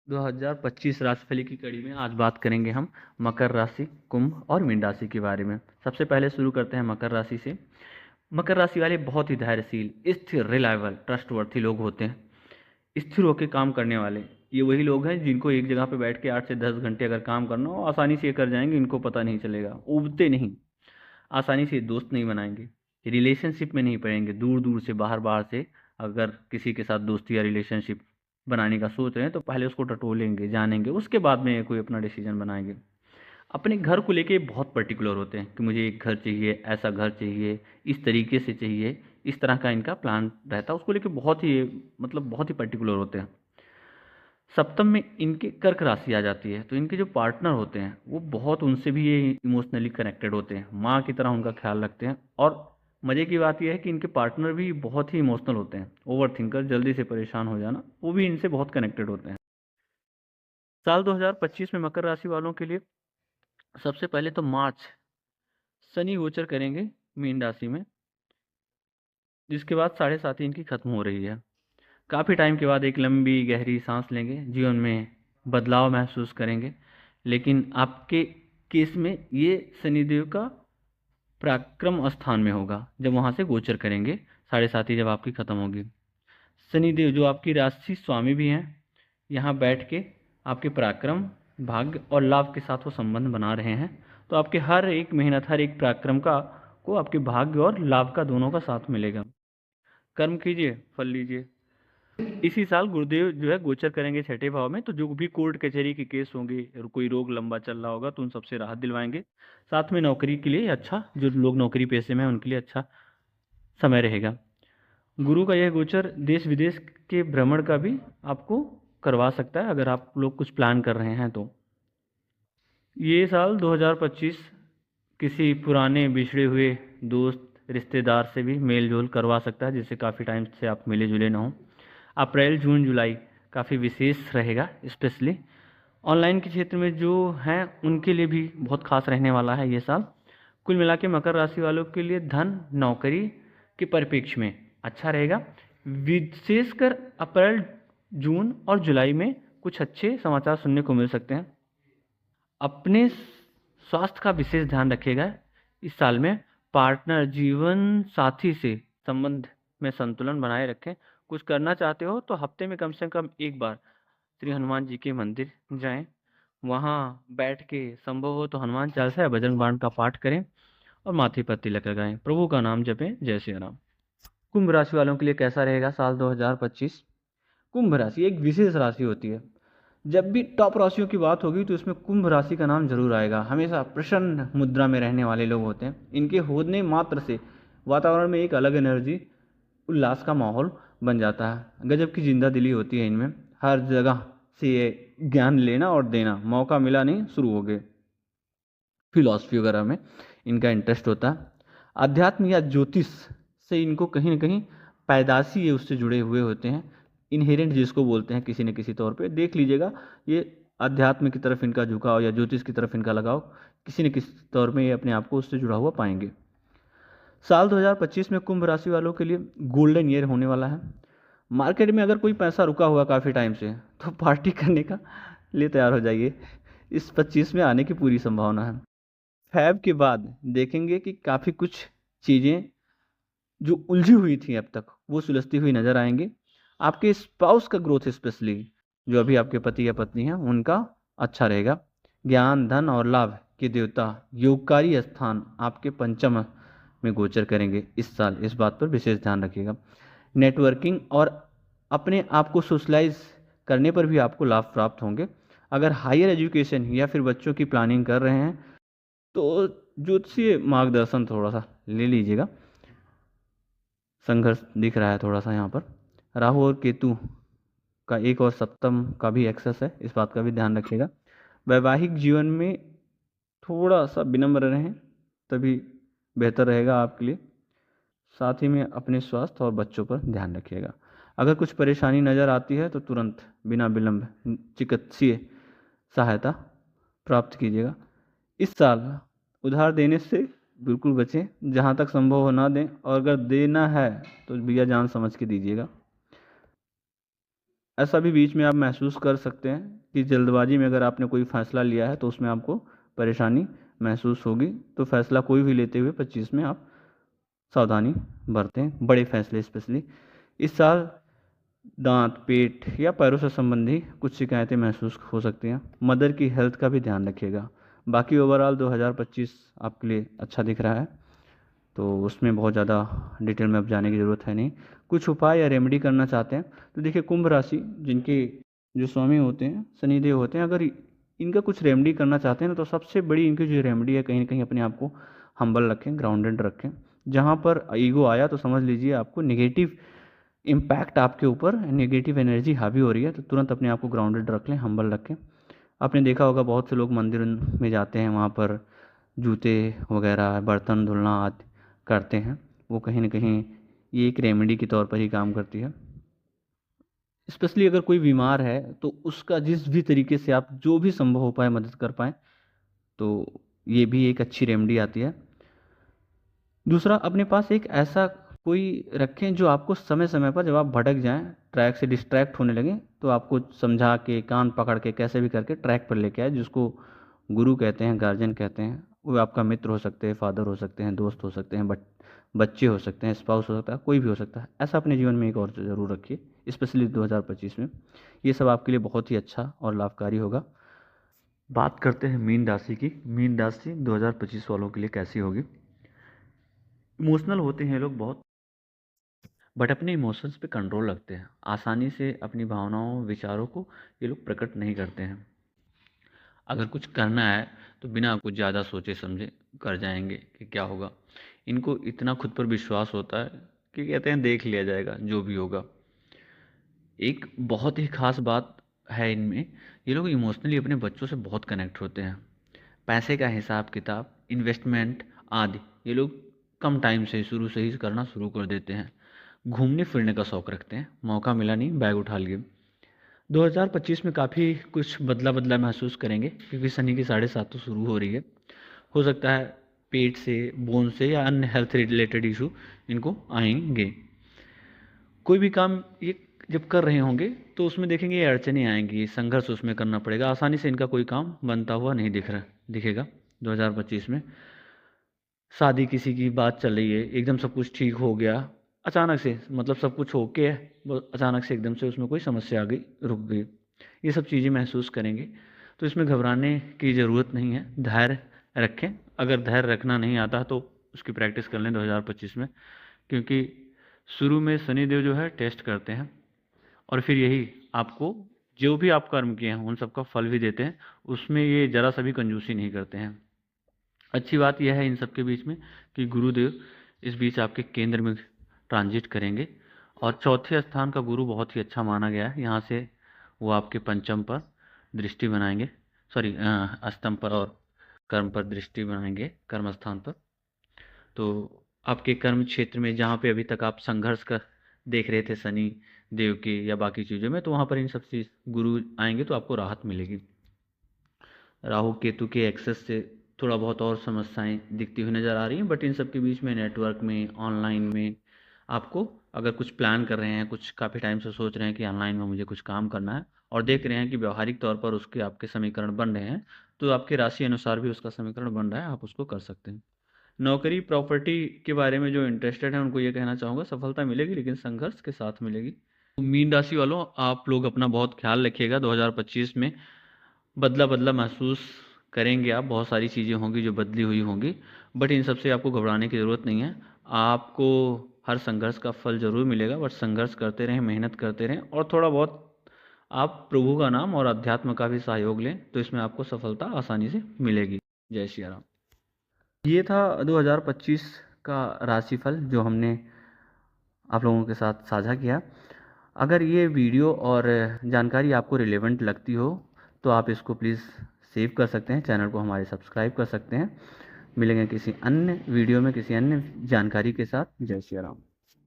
2025 राशिफल की कड़ी में आज बात करेंगे हम मकर राशि, कुंभ और मीन राशि के बारे में। सबसे पहले शुरू करते हैं मकर राशि से। मकर राशि वाले बहुत ही धैर्यशील, स्थिर, रिलायबल, ट्रस्टवर्थी लोग होते हैं। स्थिर होकर काम करने वाले ये वही लोग हैं जिनको एक जगह पे बैठ के 8 से 10 घंटे अगर काम करना हो आसानी से ये कर जाएंगे, इनको पता नहीं चलेगा। उबते नहीं, आसानी से दोस्त नहीं बनाएंगे, रिलेशनशिप में नहीं पड़ेंगे। दूर दूर से, बाहर बाहर से अगर किसी के साथ दोस्ती या रिलेशनशिप बनाने का सोच रहे हैं तो पहले उसको टटोलेंगे, जानेंगे, उसके बाद में कोई अपना डिसीजन बनाएंगे। अपने घर को लेके बहुत पर्टिकुलर होते हैं कि मुझे एक घर चाहिए, ऐसा घर चाहिए, इस तरीके से चाहिए, इस तरह का इनका प्लान रहता है। उसको लेके बहुत ही बहुत ही पर्टिकुलर होते हैं। सप्तम में इनके कर्क राशि आ जाती है तो इनके जो पार्टनर होते हैं वो बहुत उनसे भी ये इमोशनली कनेक्टेड होते हैं, माँ की तरह उनका ख्याल रखते हैं। और मज़े की बात यह है कि इनके पार्टनर भी बहुत ही इमोशनल होते हैं, ओवर थिंकर, जल्दी से परेशान हो जाना, वो भी इनसे बहुत कनेक्टेड होते हैं। साल 2025 में मकर राशि वालों के लिए सबसे पहले तो मार्च शनि गोचर करेंगे मीन राशि में, जिसके बाद 7.5 इनकी खत्म हो रही है। काफ़ी टाइम के बाद एक लंबी गहरी सांस लेंगे, जीवन में बदलाव महसूस करेंगे। लेकिन आपके केस में ये शनिदेव का पराक्रम स्थान में होगा जब वहाँ से गोचर करेंगे, 7.5 जब आपकी खत्म होगी। शनिदेव जो आपकी राशि स्वामी भी हैं, यहाँ बैठ के आपके पराक्रम, भाग्य और लाभ के साथ वो संबंध बना रहे हैं। तो आपके हर एक मेहनत, हर एक पराक्रम का को आपके भाग्य और लाभ का दोनों का साथ मिलेगा। कर्म कीजिए, फल लीजिए। इसी साल गुरुदेव जो है गोचर करेंगे 6ठे भाव में, तो जो भी कोर्ट कचहरी के केस होंगे और कोई रोग लंबा चल रहा होगा तो उन सबसे राहत दिलवाएंगे। साथ में नौकरी के लिए अच्छा, जो लोग नौकरी पेशे में हैं उनके लिए अच्छा समय रहेगा। गुरु का यह गोचर देश विदेश के भ्रमण का भी आपको करवा सकता है अगर आप लोग कुछ प्लान कर रहे हैं तो। ये साल 2025 किसी पुराने बिछड़े हुए दोस्त, रिश्तेदार से भी मेल जोल करवा सकता है जिससे काफ़ी टाइम से आप मिले जुले ना हो। अप्रैल, जून, जुलाई काफ़ी विशेष रहेगा, स्पेशली ऑनलाइन के क्षेत्र में जो हैं उनके लिए भी बहुत खास रहने वाला है ये साल। कुल मिला के मकर राशि वालों के लिए धन, नौकरी के परिप्रेक्ष्य में अच्छा रहेगा। विशेषकर अप्रैल, जून और जुलाई में कुछ अच्छे समाचार सुनने को मिल सकते हैं। अपने स्वास्थ्य का विशेष ध्यान रखिएगा इस साल में। पार्टनर, जीवन साथी से संबंध में संतुलन बनाए रखें। कुछ करना चाहते हो तो हफ्ते में कम से कम एक बार श्री हनुमान जी के मंदिर जाएं, वहाँ बैठ के संभव हो तो हनुमान चालीसा या बजरंग बाण का पाठ करें और माथे पर तिलक लगाएं, प्रभु का नाम जपें, जय श्री राम। कुंभ राशि वालों के लिए कैसा रहेगा साल 2025? कुंभ राशि एक विशेष राशि होती है। जब भी टॉप राशियों की बात होगी तो इसमें कुंभ राशि का नाम जरूर आएगा। हमेशा प्रसन्न मुद्रा में रहने वाले लोग होते हैं। इनके होने मात्र से वातावरण में एक अलग एनर्जी, उल्लास का माहौल बन जाता है। गजब की जिंदा दिली होती है इनमें। हर जगह से ये ज्ञान लेना और देना, मौका मिला नहीं शुरू हो गए। फिलॉसफी वगैरह में इनका इंटरेस्ट होता है। अध्यात्म या ज्योतिष से इनको कहीं ना कहीं पैदाशी ये उससे जुड़े हुए होते हैं। इनहेरेंट जिसको बोलते हैं, किसी न किसी तौर पे देख लीजिएगा, ये अध्यात्म की तरफ इनका झुकाव या ज्योतिष की तरफ इनका लगाव किसी न किसी तौर में ये अपने आप को उससे जुड़ा हुआ पाएंगे। साल 2025 में कुंभ राशि वालों के लिए गोल्डन ईयर होने वाला है। मार्केट में अगर कोई पैसा रुका हुआ काफ़ी टाइम से तो पार्टी करने का लिए तैयार हो जाइए। इस 25 में आने की पूरी संभावना है। फैब के बाद देखेंगे कि काफ़ी कुछ चीज़ें जो उलझी हुई थी अब तक वो सुलझती हुई नजर आएंगे। आपके स्पाउस का ग्रोथ, स्पेशली जो अभी आपके पति या पत्नी हैं उनका अच्छा रहेगा। ज्ञान, धन और लाभ के देवता योगकारी स्थान आपके पंचम में गोचर करेंगे इस साल। इस बात पर विशेष ध्यान रखिएगा। नेटवर्किंग और अपने आप को सोशलाइज करने पर भी आपको लाभ प्राप्त होंगे। अगर हायर एजुकेशन या फिर बच्चों की प्लानिंग कर रहे हैं तो ज्योतिषीय मार्गदर्शन थोड़ा सा ले लीजिएगा। संघर्ष दिख रहा है थोड़ा सा यहाँ पर। राहु और केतु का एक और सप्तम का भी एक्सेस है, इस बात का भी ध्यान रखिएगा। वैवाहिक जीवन में थोड़ा सा विनम्र रहें, तभी बेहतर रहेगा आपके लिए। साथ ही में अपने स्वास्थ्य और बच्चों पर ध्यान रखिएगा। अगर कुछ परेशानी नज़र आती है तो तुरंत बिना विलंब चिकित्सीय सहायता प्राप्त कीजिएगा। इस साल उधार देने से बिल्कुल बचें, जहाँ तक संभव हो ना दें, और अगर देना है तो भैया जान समझ के दीजिएगा। ऐसा भी बीच में आप महसूस कर सकते हैं कि जल्दबाजी में अगर आपने कोई फ़ैसला लिया है तो उसमें आपको परेशानी महसूस होगी। तो फ़ैसला कोई भी लेते हुए 25 में आप सावधानी बरतें, बड़े फैसले स्पेशली। इस साल दांत, पेट या पैरों से संबंधी कुछ शिकायतें महसूस हो सकती हैं। मदर की हेल्थ का भी ध्यान रखिएगा। बाकी ओवरऑल 2025 आपके लिए अच्छा दिख रहा है, तो उसमें बहुत ज़्यादा डिटेल में अब जाने की ज़रूरत है नहीं। कुछ उपाय या रेमेडी करना चाहते हैं तो देखिए, कुंभ राशि जिनके जो स्वामी होते हैं शनिदेव होते हैं, अगर इनका कुछ रेमेडी करना चाहते हैं ना, तो सबसे बड़ी इनकी जो रेमेडी है, कहीं ना कहीं अपने आप को हम्बल रखें, ग्राउंडेड रखें। जहाँ पर ईगो आया तो समझ लीजिए आपको नेगेटिव इम्पैक्ट आपके ऊपर, नेगेटिव एनर्जी हावी हो रही है, तो तुरंत अपने आप को ग्राउंडेड रख लें, हम्बल रखें। आपने देखा होगा बहुत से लोग मंदिर में जाते हैं, वहाँ पर जूते वगैरह, बर्तन धुलना आदि करते हैं। वो कहीं ना कहीं ये एक रेमेडी के तौर पर ही काम करती है। स्पेशली अगर कोई बीमार है तो उसका जिस भी तरीके से आप जो भी संभव हो पाए मदद कर पाएँ, तो ये भी एक अच्छी रेमेडी आती है। दूसरा, अपने पास एक ऐसा कोई रखें जो आपको समय समय पर जब आप भटक जाएं, ट्रैक से डिस्ट्रैक्ट होने लगें, तो आपको समझा के, कान पकड़ के, कैसे भी करके ट्रैक पर लेके आए। जिसको गुरु कहते हैं, गार्जियन कहते हैं। वो आपका मित्र हो सकते हैं, फादर हो सकते हैं, दोस्त हो सकते हैं, बच्चे हो सकते हैं, स्पाउस हो सकता है, कोई भी हो सकता है। ऐसा अपने जीवन में एक और ज़रूर रखिए, स्पेशली 2025 में। ये सब आपके लिए बहुत ही अच्छा और लाभकारी होगा। बात करते हैं मीन राशि की। मीन राशि 2025 वालों के लिए कैसी होगी। इमोशनल होते हैं लोग बहुत, बट अपने इमोशंस पे कंट्रोल रखते हैं। आसानी से अपनी भावनाओं, विचारों को ये लोग प्रकट नहीं करते हैं। अगर कुछ करना है तो बिना कुछ ज़्यादा सोचे समझे कर जाएंगे कि क्या होगा। इनको इतना खुद पर विश्वास होता है कि कहते हैं देख लिया जाएगा जो भी होगा। एक बहुत ही खास बात है इनमें, ये लोग इमोशनली अपने बच्चों से बहुत कनेक्ट होते हैं। पैसे का हिसाब किताब, इन्वेस्टमेंट आदि ये लोग कम टाइम से शुरू से ही करना शुरू कर देते हैं। घूमने फिरने का शौक़ रखते हैं, मौका मिला नहीं बैग उठा लिए। 2025 में काफ़ी कुछ बदला बदला महसूस करेंगे, क्योंकि शनि की 7.5 तो शुरू हो रही है। हो सकता है पेट से, बोन से या अन्य हेल्थ रिलेटेड इशू इनको आएंगे। कोई भी काम ये जब कर रहे होंगे तो उसमें देखेंगे ये अड़चनें आएंगी, संघर्ष उसमें करना पड़ेगा। आसानी से इनका कोई काम बनता हुआ नहीं दिखेगा 2025 में। शादी किसी की बात चल रही है, एकदम सब कुछ ठीक हो गया, अचानक से, मतलब सब कुछ ओके है, अचानक से एकदम से उसमें कोई समस्या आ गई, रुक गई। ये सब चीज़ें महसूस करेंगे, तो इसमें घबराने की ज़रूरत नहीं है। धैर्य रखें। अगर धैर्य रखना नहीं आता तो उसकी प्रैक्टिस कर लें 2025 में, क्योंकि शुरू में शनिदेव जो है टेस्ट करते हैं, और फिर यही आपको जो भी आप कर्म किए हैं उन सबका फल भी देते हैं। उसमें ये ज़रा सा भी कंजूसी नहीं करते हैं। अच्छी बात यह है इन सब के बीच में कि गुरुदेव इस बीच आपके केंद्र में ट्रांजिट करेंगे, और चौथे स्थान का गुरु बहुत ही अच्छा माना गया है। यहाँ से वो आपके पंचम पर दृष्टि बनाएंगे, सॉरी अष्टम पर और कर्म पर दृष्टि बनाएंगे, कर्म स्थान पर। तो आपके कर्म क्षेत्र में जहाँ पे अभी तक आप संघर्ष कर देख रहे थे शनि देव के या बाकी चीज़ों में, तो वहाँ पर इन सब चीज़ गुरु आएंगे तो आपको राहत मिलेगी। राहु केतु के एक्सेस से थोड़ा बहुत और समस्याएं दिखती हुई नज़र आ रही हैं, बट इन सब के बीच में नेटवर्क में, ऑनलाइन में, आपको अगर कुछ प्लान कर रहे हैं, कुछ काफ़ी टाइम से सोच रहे हैं कि ऑनलाइन में मुझे कुछ काम करना है, और देख रहे हैं कि व्यवहारिक तौर पर उसके आपके समीकरण बन रहे हैं, तो आपके राशि अनुसार भी उसका समीकरण बन रहा है, आप उसको कर सकते हैं। नौकरी, प्रॉपर्टी के बारे में जो इंटरेस्टेड है उनको ये कहना चाहूँगा, सफलता मिलेगी लेकिन संघर्ष के साथ मिलेगी। मीन राशि वालों, आप लोग अपना बहुत ख्याल रखिएगा। 2025 में बदला बदला महसूस करेंगे आप, बहुत सारी चीज़ें होंगी जो बदली हुई होंगी, बट इन सब से आपको घबराने की ज़रूरत नहीं है। आपको हर संघर्ष का फल ज़रूर मिलेगा, बट संघर्ष करते रहें, मेहनत करते रहें, और थोड़ा बहुत आप प्रभु का नाम और अध्यात्म का भी सहयोग लें, तो इसमें आपको सफलता आसानी से मिलेगी। जय श्री राम। ये था 2025 का राशिफल जो हमने आप लोगों के साथ साझा किया। अगर ये वीडियो और जानकारी आपको रिलेवेंट लगती हो तो आप इसको प्लीज़ सेव कर सकते हैं, चैनल को हमारे सब्सक्राइब कर सकते हैं। मिलेंगे किसी अन्य वीडियो में किसी अन्य जानकारी के साथ। जय श्री राम।